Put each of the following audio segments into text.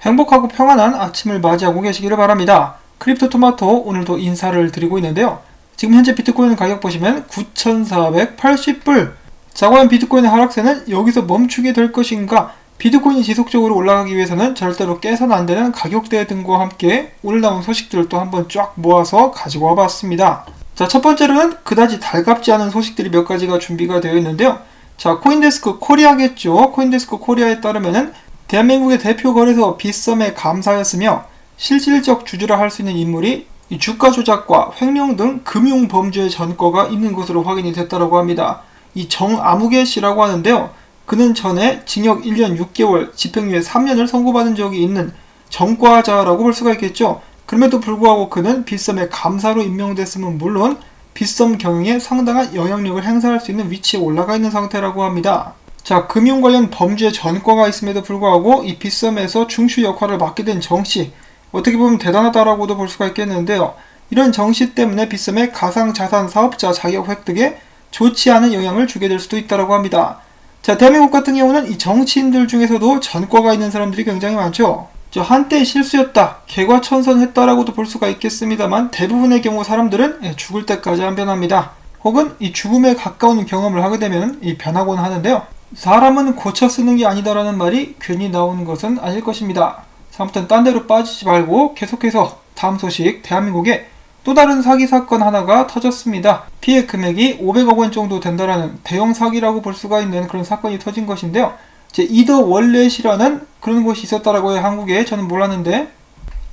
행복하고 평안한 아침을 맞이하고 계시기를 바랍니다. 크립토토마토 오늘도 인사를 드리고 있는데요. 지금 현재 비트코인 가격 보시면 9,480불. 자, 과연 비트코인의 하락세는 여기서 멈추게 될 것인가? 비트코인이 지속적으로 올라가기 위해서는 절대로 깨서는 안 되는 가격대 등과 함께 오늘 나온 소식들을 또 한번 쫙 모아서 가지고 와봤습니다. 자, 첫 번째로는 그다지 달갑지 않은 소식들이 몇 가지가 준비가 되어 있는데요. 자, 코인데스크 코리아겠죠. 코인데스크 코리아에 따르면은 대한민국의 대표 거래소 빗썸의 감사였으며 실질적 주주라 할 수 있는 인물이 이 주가 조작과 횡령 등 금융 범죄의 전과가 있는 것으로 확인이 됐다고 합니다. 이 정아무개 씨라고 하는데요. 그는 전에 징역 1년 6개월, 집행유예 3년을 선고받은 적이 있는 전과자라고 볼 수가 있겠죠. 그럼에도 불구하고 그는 빗썸의 감사로 임명됐음은 물론 빗썸 경영에 상당한 영향력을 행사할 수 있는 위치에 올라가 있는 상태라고 합니다. 자, 금융 관련 범죄 전과가 있음에도 불구하고 이 빗썸에서 중추 역할을 맡게 된 정씨, 어떻게 보면 대단하다라고도 볼 수가 있겠는데요. 이런 정씨 때문에 빗썸의 가상자산 사업자 자격 획득에 좋지 않은 영향을 주게 될 수도 있다고 합니다. 자, 대한민국 같은 경우는 이 정치인들 중에서도 전과가 있는 사람들이 굉장히 많죠. 한때 실수였다, 개과천선했다라고도 볼 수가 있겠습니다만 대부분의 경우 사람들은 죽을 때까지 안 변합니다. 혹은 이 죽음에 가까운 경험을 하게 되면 변하곤 하는데요. 사람은 고쳐 쓰는 게 아니다라는 말이 괜히 나오는 것은 아닐 것입니다. 아무튼 딴 데로 빠지지 말고 계속해서 다음 소식, 대한민국에 또 다른 사기 사건 하나가 터졌습니다. 피해 금액이 500억 원 정도 된다라는 대형 사기라고 볼 수가 있는 그런 사건이 터진 것인데요. 이더 월렛이라는 그런 곳이 있었다라고 해요. 한국에. 저는 몰랐는데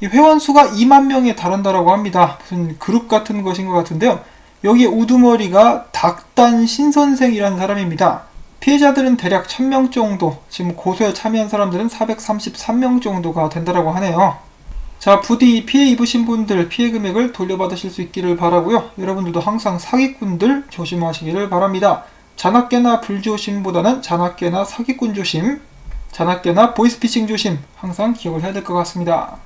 이 회원 수가 2만 명에 달한다라고 합니다. 무슨 그룹 같은 것인 것 같은데요. 여기에 우두머리가 닥단 신선생이라는 사람입니다. 피해자들은 대략 1000명 정도, 지금 고소에 참여한 사람들은 433명 정도가 된다라고 하네요. 자, 부디 피해 입으신 분들 피해 금액을 돌려받으실 수 있기를 바라고요. 여러분들도 항상 사기꾼들 조심하시기를 바랍니다. 자나깨나 불조심보다는 자나깨나 사기꾼 조심, 자나깨나 보이스피싱 조심 항상 기억을 해야 될 것 같습니다.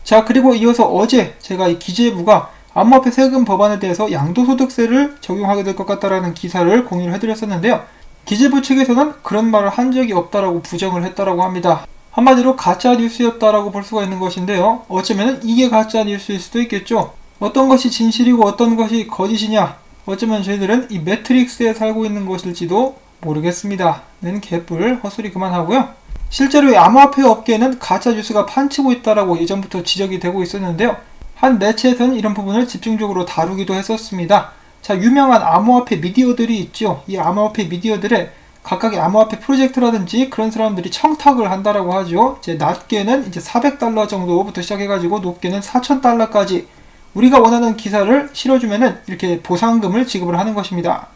자, 그리고 이어서 어제 제가 이 기재부가 암호화폐 세금 법안에 대해서 양도소득세를 적용하게 될 것 같다라는 기사를 공유를 해드렸었는데요. 기재부 측에서는 그런 말을 한 적이 없다라고 부정을 했다라고 합니다. 한마디로 가짜 뉴스였다라고 볼 수가 있는 것인데요. 어쩌면 이게 가짜 뉴스일 수도 있겠죠. 어떤 것이 진실이고 어떤 것이 거짓이냐, 어쩌면 저희들은 이 매트릭스에 살고 있는 것일지도 모르겠습니다. 는 개뿔 헛소리 그만하고요. 실제로 이 암호화폐 업계에는 가짜 뉴스가 판치고 있다라고 예전부터 지적이 되고 있었는데요. 한 매체에서는 이런 부분을 집중적으로 다루기도 했었습니다. 자, 유명한 암호화폐 미디어들이 있죠. 이 암호화폐 미디어들의 각각의 암호화폐 프로젝트라든지 그런 사람들이 청탁을 한다라고 하죠. 낮게는 이제 400달러 정도부터 시작해가지고 높게는 4000달러까지 우리가 원하는 기사를 실어주면은 이렇게 보상금을 지급을 하는 것입니다.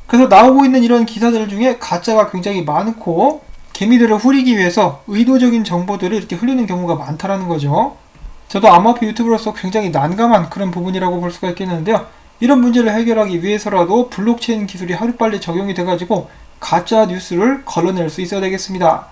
그래서 나오고 있는 이런 기사들 중에 가짜가 굉장히 많고 개미들을 후리기 위해서 의도적인 정보들을 이렇게 흘리는 경우가 많다라는 거죠. 저도 암호화폐 유튜브로서 굉장히 난감한 그런 부분이라고 볼 수가 있겠는데요. 이런 문제를 해결하기 위해서라도 블록체인 기술이 하루빨리 적용이 돼가지고 가짜 뉴스를 걸러낼 수 있어야 되겠습니다.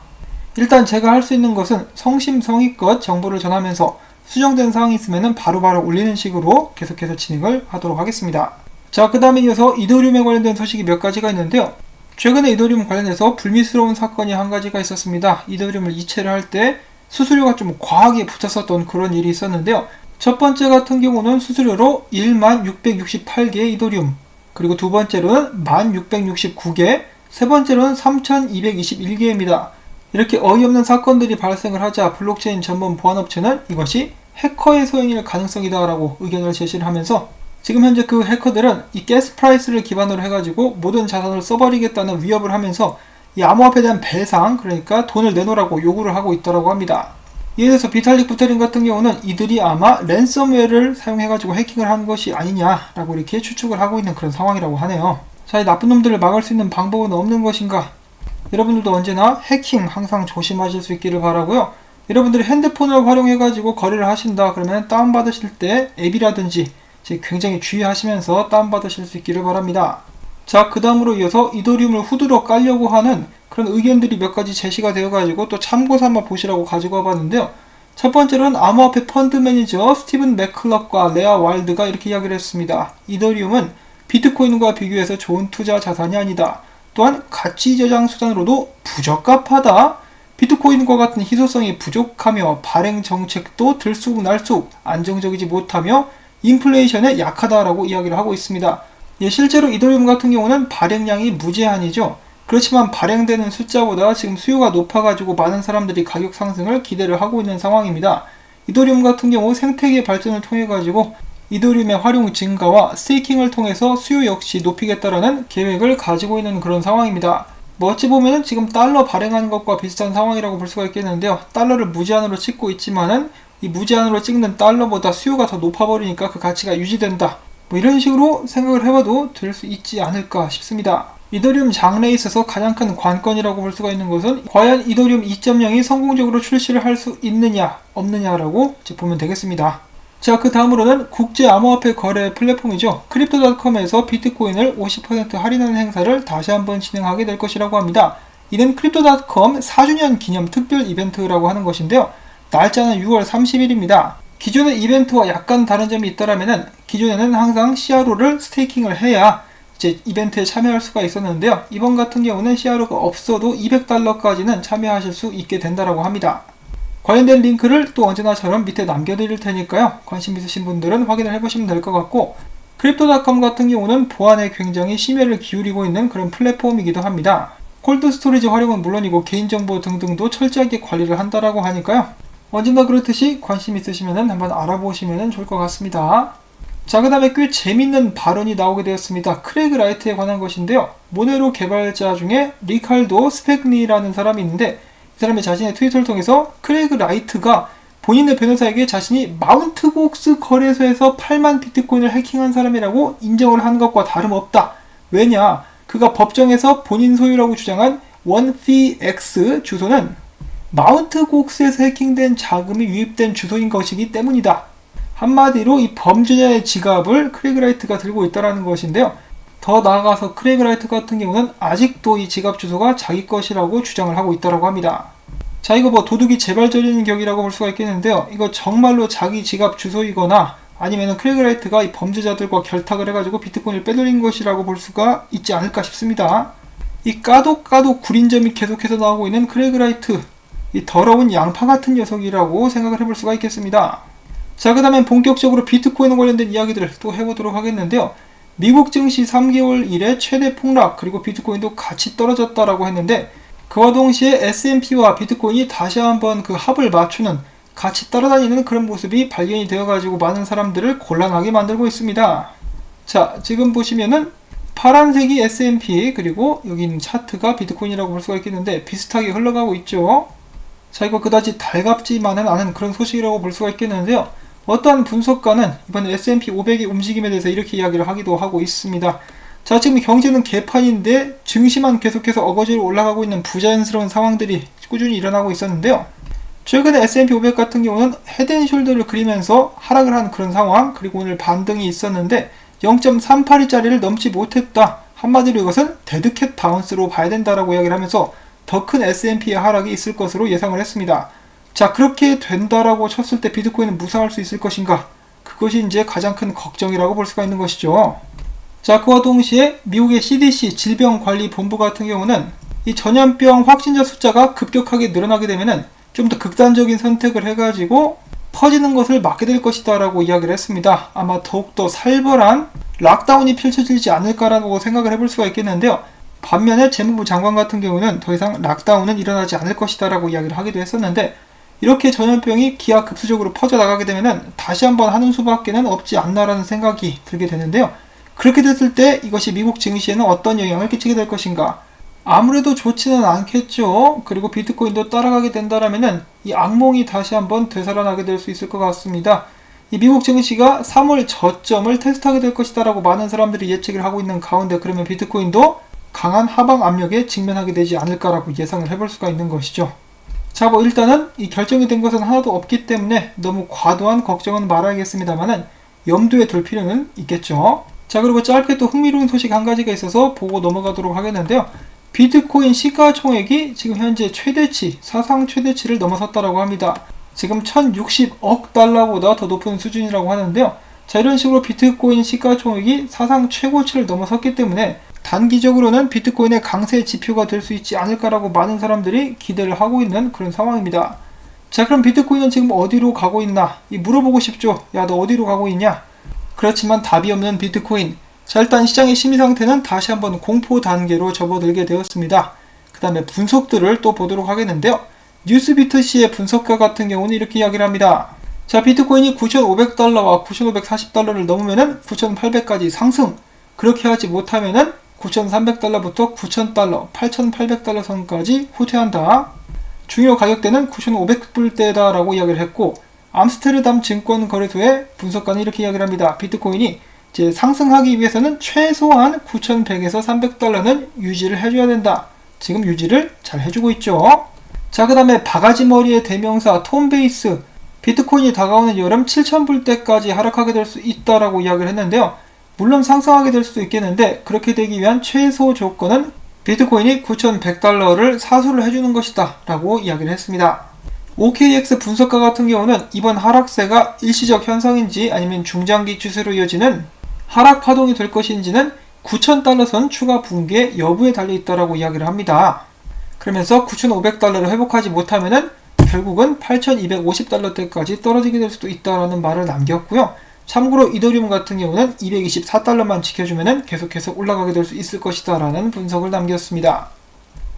일단 제가 할 수 있는 것은 성심성의껏 정보를 전하면서 수정된 사항이 있으면 바로바로 올리는 식으로 계속해서 진행을 하도록 하겠습니다. 자, 그 다음에 이어서 이더리움에 관련된 소식이 몇 가지가 있는데요. 최근에 이더리움 관련해서 불미스러운 사건이 한 가지가 있었습니다. 이더리움을 이체를 할 때 수수료가 좀 과하게 붙었었던 그런 일이 있었는데요. 첫 번째 같은 경우는 수수료로 1668개의 이더리움, 그리고 두 번째로는 1669개, 세 번째로는 3221개입니다. 이렇게 어이없는 사건들이 발생을 하자 블록체인 전문 보안업체는 이것이 해커의 소행일 가능성이다 라고 의견을 제시를 하면서 지금 현재 그 해커들은 이 가스 프라이스를 기반으로 해가지고 모든 자산을 써버리겠다는 위협을 하면서 이 암호화폐에 대한 배상, 그러니까 돈을 내놓으라고 요구를 하고 있다고 합니다. 이에 대해서 비탈릭 부테린 같은 경우는 이들이 아마 랜섬웨어를 사용해가지고 해킹을 한 것이 아니냐라고 이렇게 추측을 하고 있는 그런 상황이라고 하네요. 자, 이 나쁜 놈들을 막을 수 있는 방법은 없는 것인가? 여러분들도 언제나 해킹 항상 조심하실 수 있기를 바라고요. 여러분들이 핸드폰을 활용해가지고 거래를 하신다 그러면 다운받으실 때 앱이라든지 굉장히 주의하시면서 다운받으실 수 있기를 바랍니다. 자, 그 다음으로 이어서 이더리움을 후드러 깔려고 하는 그런 의견들이 몇 가지 제시가 되어가지고 또 참고 삼아 보시라고 가지고 와봤는데요. 첫 번째로는 암호화폐 펀드 매니저 스티븐 맥클럽과 레아 와일드가 이렇게 이야기를 했습니다. 이더리움은 비트코인과 비교해서 좋은 투자 자산이 아니다. 또한 가치 저장 수단으로도 부적합하다. 비트코인과 같은 희소성이 부족하며 발행 정책도 들쑥날쑥 안정적이지 못하며 인플레이션에 약하다라고 이야기를 하고 있습니다. 실제로 이더리움 같은 경우는 발행량이 무제한이죠. 그렇지만 발행되는 숫자보다 지금 수요가 높아가지고 많은 사람들이 가격 상승을 기대를 하고 있는 상황입니다. 이더리움 같은 경우 생태계 발전을 통해 가지고 이더리움의 활용 증가와 스테이킹을 통해서 수요 역시 높이겠다라는 계획을 가지고 있는 그런 상황입니다. 어찌 보면 지금 달러 발행하는 것과 비슷한 상황이라고 볼 수가 있겠는데요. 달러를 무제한으로 찍고 있지만은 이 무제한으로 찍는 달러보다 수요가 더 높아버리니까 그 가치가 유지된다. 이런 식으로 생각을 해봐도 될 수 있지 않을까 싶습니다. 이더리움 장래에 있어서 가장 큰 관건이라고 볼 수가 있는 것은 과연 이더리움 2.0이 성공적으로 출시를 할 수 있느냐 없느냐라고 보면 되겠습니다. 자, 그 다음으로는 국제 암호화폐 거래 플랫폼이죠. 크립토닷컴에서 비트코인을 50% 할인하는 행사를 다시 한번 진행하게 될 것이라고 합니다. 이는 크립토닷컴 4주년 기념 특별 이벤트라고 하는 것인데요. 날짜는 6월 30일입니다. 기존의 이벤트와 약간 다른 점이 있다라면은 기존에는 항상 CRO를 스테이킹을 해야 이제 이벤트에 참여할 수가 있었는데요. 이번 같은 경우는 CRO가 없어도 $200까지는 참여하실 수 있게 된다라고 합니다. 관련된 링크를 또 언제나처럼 밑에 남겨드릴 테니까요. 관심 있으신 분들은 확인을 해보시면 될 것 같고, 크립토닷컴 같은 경우는 보안에 굉장히 심혈을 기울이고 있는 그런 플랫폼이기도 합니다. 콜드 스토리지 활용은 물론이고 개인정보 등등도 철저하게 관리를 한다라고 하니까요. 언제나 그렇듯이 관심 있으시면 한번 알아보시면 좋을 것 같습니다. 자, 그 다음에 꽤 재밌는 발언이 나오게 되었습니다. 크레그 라이트에 관한 것인데요. 모네로 개발자 중에 리칼도 스펙니라는 사람이 있는데 이 사람이 자신의 트위터를 통해서 크레그 라이트가 본인의 변호사에게 자신이 마운트곡스 거래소에서 8만 비트코인을 해킹한 사람이라고 인정을 한 것과 다름없다. 왜냐? 그가 법정에서 본인 소유라고 주장한 원피X 주소는 마운트곡스에서 해킹된 자금이 유입된 주소인 것이기 때문이다. 한마디로 이 범죄자의 지갑을 크레그 라이트가 들고 있다는 것인데요. 더 나아가서 크레그 라이트 같은 경우는 아직도 이 지갑 주소가 자기 것이라고 주장을 하고 있다고 합니다. 자, 이거 도둑이 재발 저리는 격이라고 볼 수가 있겠는데요. 이거 정말로 자기 지갑 주소이거나 아니면 크레그 라이트가 이 범죄자들과 결탁을 해가지고 비트코인을 빼돌린 것이라고 볼 수가 있지 않을까 싶습니다. 이 까도 구린 점이 계속해서 나오고 있는 크레그 라이트, 이 더러운 양파 같은 녀석이라고 생각을 해볼 수가 있겠습니다. 자, 그 다음에 본격적으로 비트코인 관련된 이야기들을 또 해보도록 하겠는데요. 미국 증시 3개월 이래 최대 폭락, 그리고 비트코인도 같이 떨어졌다라고 했는데 그와 동시에 S&P와 비트코인이 다시 한번 그 합을 맞추는, 같이 따라다니는 그런 모습이 발견이 되어가지고 많은 사람들을 곤란하게 만들고 있습니다. 자, 지금 보시면은 파란색이 S&P, 그리고 여기 있는 차트가 비트코인이라고 볼 수가 있겠는데 비슷하게 흘러가고 있죠. 자, 이거 그다지 달갑지만은 않은 그런 소식이라고 볼 수가 있겠는데요. 어떠한 분석가는 이번에 S&P 500의 움직임에 대해서 이렇게 이야기를 하기도 하고 있습니다. 자, 지금 경제는 개판인데 증시만 계속해서 어거지로 올라가고 있는 부자연스러운 상황들이 꾸준히 일어나고 있었는데요. 최근에 S&P 500 같은 경우는 헤드앤숄더를 그리면서 하락을 한 그런 상황, 그리고 오늘 반등이 있었는데 0.382짜리를 넘지 못했다. 한마디로 이것은 데드캣 바운스로 봐야 된다라고 이야기를 하면서 더 큰 S&P의 하락이 있을 것으로 예상을 했습니다. 자, 그렇게 된다라고 쳤을 때 비트코인은 무상할 수 있을 것인가? 그것이 이제 가장 큰 걱정이라고 볼 수가 있는 것이죠. 자, 그와 동시에 미국의 CDC 질병관리본부 같은 경우는 이 전염병 확진자 숫자가 급격하게 늘어나게 되면은 좀 더 극단적인 선택을 해가지고 퍼지는 것을 막게 될 것이다 라고 이야기를 했습니다. 아마 더욱더 살벌한 락다운이 펼쳐지지 않을까라고 생각을 해볼 수가 있겠는데요. 반면에 재무부 장관 같은 경우는 더 이상 락다운은 일어나지 않을 것이다 라고 이야기를 하기도 했었는데, 이렇게 전염병이 기하급수적으로 퍼져나가게 되면은 다시 한번 하는 수밖에는 없지 않나라는 생각이 들게 되는데요. 그렇게 됐을 때 이것이 미국 증시에는 어떤 영향을 끼치게 될 것인가? 아무래도 좋지는 않겠죠. 그리고 비트코인도 따라가게 된다라면은 이 악몽이 다시 한번 되살아나게 될 수 있을 것 같습니다. 이 미국 증시가 3월 저점을 테스트하게 될 것이다 라고 많은 사람들이 예측을 하고 있는 가운데, 그러면 비트코인도 강한 하방 압력에 직면하게 되지 않을까라고 예상을 해볼 수가 있는 것이죠. 자, 일단은 이 결정이 된 것은 하나도 없기 때문에 너무 과도한 걱정은 말아야겠습니다만은 염두에 둘 필요는 있겠죠. 자, 그리고 짧게 또 흥미로운 소식 한 가지가 있어서 보고 넘어가도록 하겠는데요. 비트코인 시가총액이 지금 현재 최대치, 사상 최대치를 넘어섰다라고 합니다. 지금 1060억 달러보다 더 높은 수준이라고 하는데요. 자, 이런 식으로 비트코인 시가총액이 사상 최고치를 넘어섰기 때문에 단기적으로는 비트코인의 강세 지표가 될 수 있지 않을까라고 많은 사람들이 기대를 하고 있는 그런 상황입니다. 자, 그럼 비트코인은 지금 어디로 가고 있나? 물어보고 싶죠. 야, 너 어디로 가고 있냐? 그렇지만 답이 없는 비트코인. 자, 일단 시장의 심리 상태는 다시 한번 공포 단계로 접어들게 되었습니다. 그 다음에 분석들을 또 보도록 하겠는데요. 뉴스비트씨의 분석가 같은 경우는 이렇게 이야기를 합니다. 자, 비트코인이 9,500달러와 9,540달러를 넘으면은 9,800까지 상승. 그렇게 하지 못하면은 9,300달러부터 9,000달러, 8,800달러 선까지 후퇴한다. 중요 가격대는 9,500불대다라고 이야기를 했고, 암스테르담 증권거래소의 분석가는 이렇게 이야기를 합니다. 비트코인이 이제 상승하기 위해서는 최소한 9,100에서 300달러는 유지를 해줘야 된다. 지금 유지를 잘 해주고 있죠. 자, 그 다음에 바가지머리의 대명사 톰베이스. 비트코인이 다가오는 여름 7,000불대까지 하락하게 될 수 있다라고 이야기를 했는데요. 물론 상승하게 될 수도 있겠는데 그렇게 되기 위한 최소 조건은 비트코인이 9,100달러를 사수를 해주는 것이다 라고 이야기를 했습니다. OKX 분석가 같은 경우는 이번 하락세가 일시적 현상인지 아니면 중장기 추세로 이어지는 하락 파동이 될 것인지는 9,000달러 선 추가 붕괴 여부에 달려있다라고 이야기를 합니다. 그러면서 9,500달러를 회복하지 못하면은 결국은 8,250달러대까지 떨어지게 될 수도 있다라는 말을 남겼고요. 참고로 이더리움 같은 경우는 224달러만 지켜주면 계속해서 올라가게 될 수 있을 것이다 라는 분석을 남겼습니다.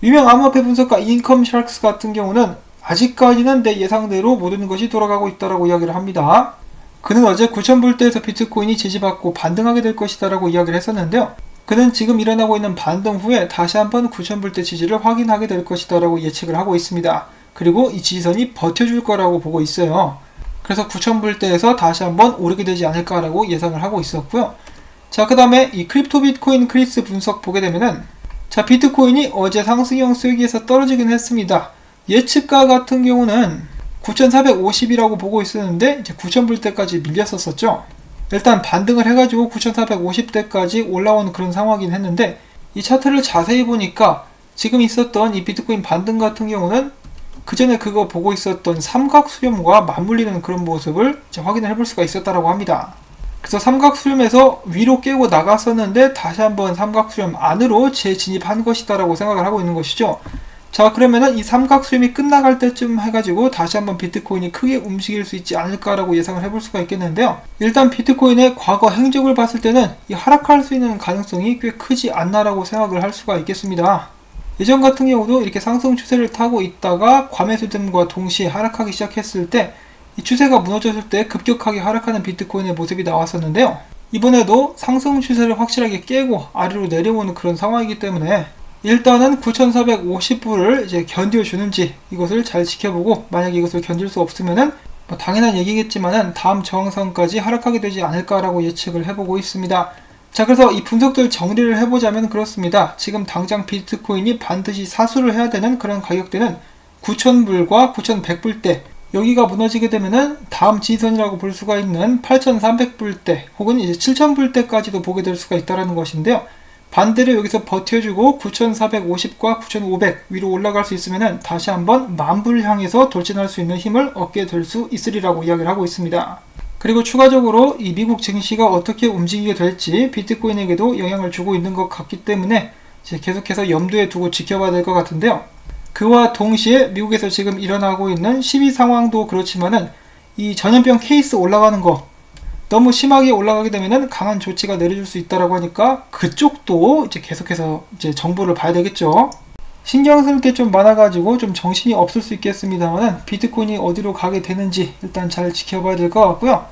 유명 암호화폐 분석가 인컴 샤크스 같은 경우는 아직까지는 내 예상대로 모든 것이 돌아가고 있다라고 이야기를 합니다. 그는 어제 9,000불대에서 비트코인이 지지받고 반등하게 될 것이다 라고 이야기를 했었는데요. 그는 지금 일어나고 있는 반등 후에 다시 한번 9,000불대 지지를 확인하게 될 것이다 라고 예측을 하고 있습니다. 그리고 이 지지선이 버텨줄 거라고 보고 있어요. 그래서 9,000불대에서 다시 한번 오르게 되지 않을까라고 예상을 하고 있었고요. 자, 그 다음에 이 크립토 비트코인 크리스 분석 보게 되면은 자, 비트코인이 어제 상승형 쐐기에서 떨어지긴 했습니다. 예측가 같은 경우는 9,450이라고 보고 있었는데 이제 9,000불대까지 밀렸었죠. 일단 반등을 해가지고 9,450대까지 올라온 그런 상황이긴 했는데 이 차트를 자세히 보니까 지금 있었던 이 비트코인 반등 같은 경우는 그 전에 그거 보고 있었던 삼각 수렴과 맞물리는 그런 모습을 이제 확인을 해볼 수가 있었다라고 합니다. 그래서 삼각 수렴에서 위로 깨고 나갔었는데 다시 한번 삼각 수렴 안으로 재진입한 것이다라고 생각을 하고 있는 것이죠. 자, 그러면은 이 삼각 수렴이 끝나갈 때쯤 해가지고 다시 한번 비트코인이 크게 움직일 수 있지 않을까라고 예상을 해볼 수가 있겠는데요. 일단 비트코인의 과거 행적을 봤을 때는 이 하락할 수 있는 가능성이 꽤 크지 않나라고 생각을 할 수가 있겠습니다. 예전 같은 경우도 이렇게 상승 추세를 타고 있다가 과매수됨과 동시에 하락하기 시작했을 때 이 추세가 무너졌을 때 급격하게 하락하는 비트코인의 모습이 나왔었는데요. 이번에도 상승 추세를 확실하게 깨고 아래로 내려오는 그런 상황이기 때문에 일단은 9,450불을 이제 견뎌주는지 이것을 잘 지켜보고 만약에 이것을 견딜 수 없으면은 당연한 얘기겠지만은 다음 저항선까지 하락하게 되지 않을까라고 예측을 해보고 있습니다. 자, 그래서 이 분석들 정리를 해보자면 그렇습니다. 지금 당장 비트코인이 반드시 사수를 해야 되는 그런 가격대는 9,000불과 9,100불대 여기가 무너지게 되면은 다음 지지선이라고 볼 수가 있는 8,300불대 혹은 이제 7,000불대까지도 보게 될 수가 있다는 것인데요. 반대로 여기서 버텨주고 9,450과 9,500 위로 올라갈 수 있으면은 다시 한번 10,000불 향해서 돌진할 수 있는 힘을 얻게 될 수 있으리라고 이야기를 하고 있습니다. 그리고 추가적으로 이 미국 증시가 어떻게 움직이게 될지 비트코인에게도 영향을 주고 있는 것 같기 때문에 이제 계속해서 염두에 두고 지켜봐야 될 것 같은데요. 그와 동시에 미국에서 지금 일어나고 있는 시비 상황도 그렇지만은 이 전염병 케이스 올라가는 거 너무 심하게 올라가게 되면은 강한 조치가 내려질 수 있다라고 하니까 그쪽도 이제 계속해서 이제 정보를 봐야 되겠죠. 신경 쓸 게 좀 많아가지고 좀 정신이 없을 수 있겠습니다만은 비트코인이 어디로 가게 되는지 일단 잘 지켜봐야 될 것 같고요.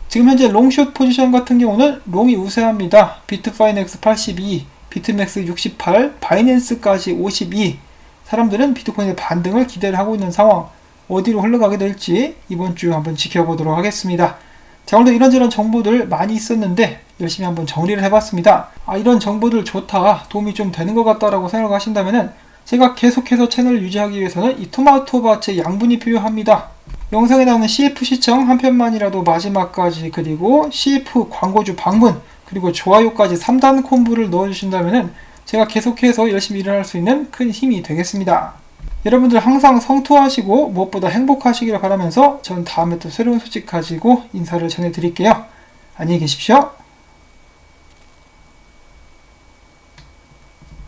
지금 현재 롱숏 포지션 같은 경우는 롱이 우세합니다. 비트파이넥스 82, 비트맥스 68, 바이낸스까지 52. 사람들은 비트코인의 반등을 기대를 하고 있는 상황. 어디로 흘러가게 될지 이번 주 한번 지켜보도록 하겠습니다. 자, 오늘도 이런저런 정보들 많이 있었는데 열심히 한번 정리를 해봤습니다. 이런 정보들 좋다, 도움이 좀 되는 것 같다라고 생각하신다면은 제가 계속해서 채널을 유지하기 위해서는 이 토마토밭의 양분이 필요합니다. 영상에 나오는 CF 시청 한 편만이라도 마지막까지 그리고 CF 광고주 방문 그리고 좋아요까지 3단 콤보를 넣어주신다면은 제가 계속해서 열심히 일을 할 수 있는 큰 힘이 되겠습니다. 여러분들 항상 성투하시고 무엇보다 행복하시기를 바라면서 전 다음에 또 새로운 소식 가지고 인사를 전해드릴게요. 안녕히 계십시오.